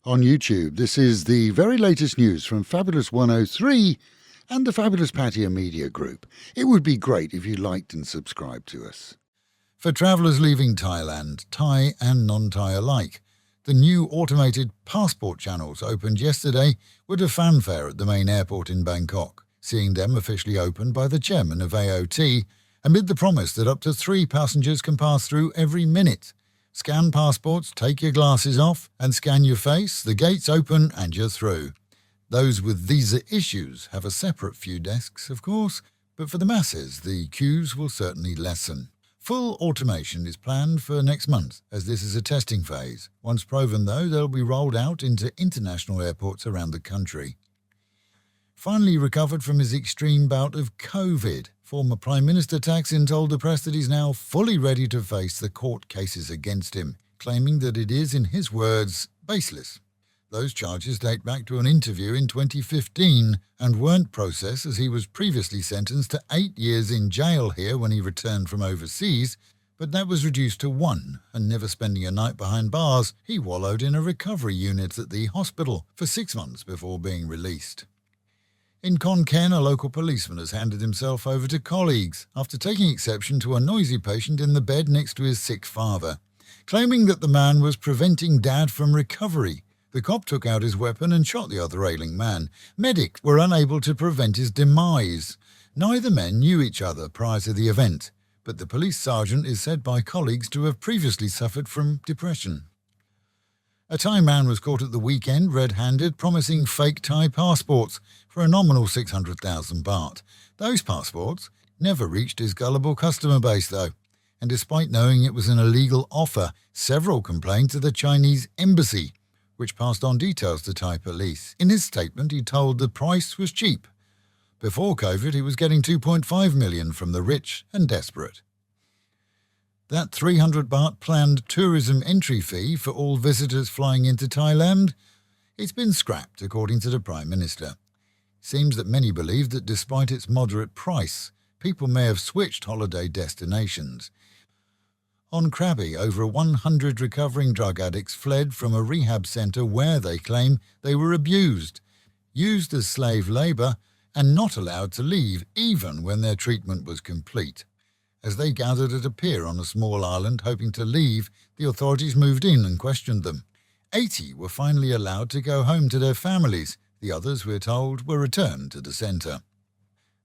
on YouTube. This is the very latest news from Fabulous 103 and the Fabulous Pattaya Media Group. It would be great if you liked and subscribed to us. For travellers leaving Thailand, Thai and non-Thai alike, the new automated passport channels opened yesterday with a fanfare at the main airport in Bangkok, seeing them officially opened by the chairman of AOT, amid the promise that up to 3 passengers can pass through every minute. Scan passports, take your glasses off and scan your face, the gates open and you're through. Those with visa issues have a separate few desks, of course, but for the masses, the queues will certainly lessen. Full automation is planned for next month, as this is a testing phase. Once proven, though, they'll be rolled out into international airports around the country. Finally recovered from his extreme bout of COVID, former Prime Minister Thaksin told the press that he's now fully ready to face the court cases against him, claiming that it is, in his words, baseless. Those charges date back to an interview in 2015 and weren't processed, as he was previously sentenced to 8 years in jail here when he returned from overseas, but that was reduced to 1, and never spending a night behind bars, he wallowed in a recovery unit at the hospital for 6 months before being released. In Khon Kaen, a local policeman has handed himself over to colleagues after taking exception to a noisy patient in the bed next to his sick father, claiming that the man was preventing Dad from recovery. The cop took out his weapon and shot the other ailing man. Medics were unable to prevent his demise. Neither men knew each other prior to the event, but the police sergeant is said by colleagues to have previously suffered from depression. A Thai man was caught at the weekend red-handed promising fake Thai passports for a nominal 600,000 baht. Those passports never reached his gullible customer base, though, and despite knowing it was an illegal offer, several complained to the Chinese embassy, which passed on details to Thai police. In his statement, he told the price was cheap. Before COVID, he was getting 2.5 million from the rich and desperate. That 300 baht planned tourism entry fee for all visitors flying into Thailand, it's been scrapped, according to the Prime Minister. Seems that many believe that despite its moderate price, people may have switched holiday destinations. On Krabi, over 100 recovering drug addicts fled from a rehab centre where they claim they were abused, used as slave labour and not allowed to leave even when their treatment was complete. As they gathered at a pier on a small island hoping to leave, the authorities moved in and questioned them. 80 were finally allowed to go home to their families. The others, we're told, were returned to the centre.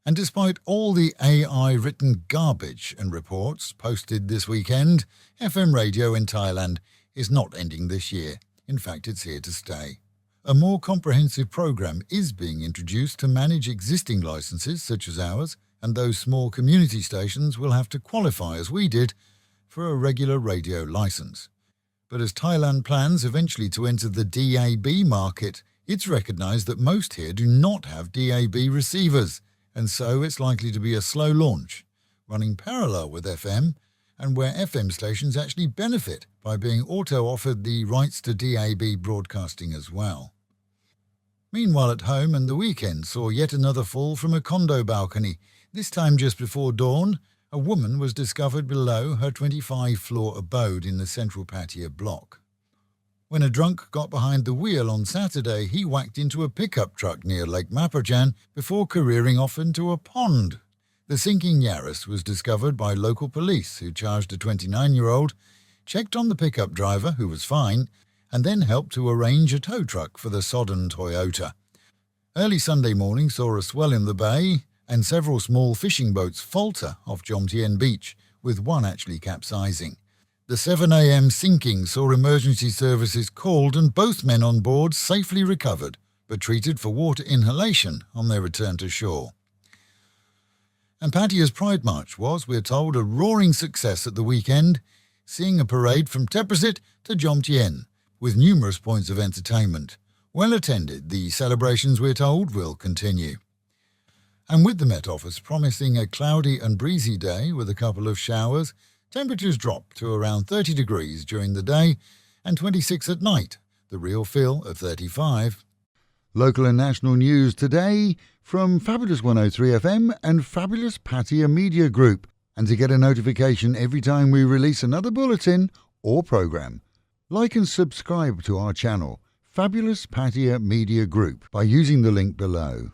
And despite all the AI-written garbage and reports posted this weekend, FM radio in Thailand is not ending this year. In fact, it's here to stay. A more comprehensive program is being introduced to manage existing licenses such as ours, and those small community stations will have to qualify, as we did, for a regular radio licence. But as Thailand plans eventually to enter the DAB market, it's recognised that most here do not have DAB receivers, and so it's likely to be a slow launch, running parallel with FM, and where FM stations actually benefit by being auto-offered the rights to DAB broadcasting as well. Meanwhile at home, and the weekend saw yet another fall from a condo balcony. This time just before dawn, a woman was discovered below her 25-floor abode in the central Pattaya block. When a drunk got behind the wheel on Saturday, he whacked into a pickup truck near Lake Maprajan before careering off into a pond. The sinking Yaris was discovered by local police, who charged a 29-year-old, checked on the pickup driver, who was fine, and then helped to arrange a tow truck for the sodden Toyota. Early Sunday morning saw a swell in the bay and several small fishing boats falter off Jomtien Beach, with one actually capsizing. The 7 a.m. sinking saw emergency services called and both men on board safely recovered, but treated for water inhalation on their return to shore. And Pattaya's Pride March was, we're told, a roaring success at the weekend, seeing a parade from Teprasit to Jomtien, with numerous points of entertainment. Well attended, the celebrations, we're told, will continue. And with the Met Office promising a cloudy and breezy day with a couple of showers, temperatures drop to around 30 degrees during the day and 26 at night, the real feel of 35. Local and national news today from Fabulous 103 FM and Fabulous Pattaya Media Group. And to get a notification every time we release another bulletin or programme, like and subscribe to our channel, Fabulous Pattaya Media Group by using the link below.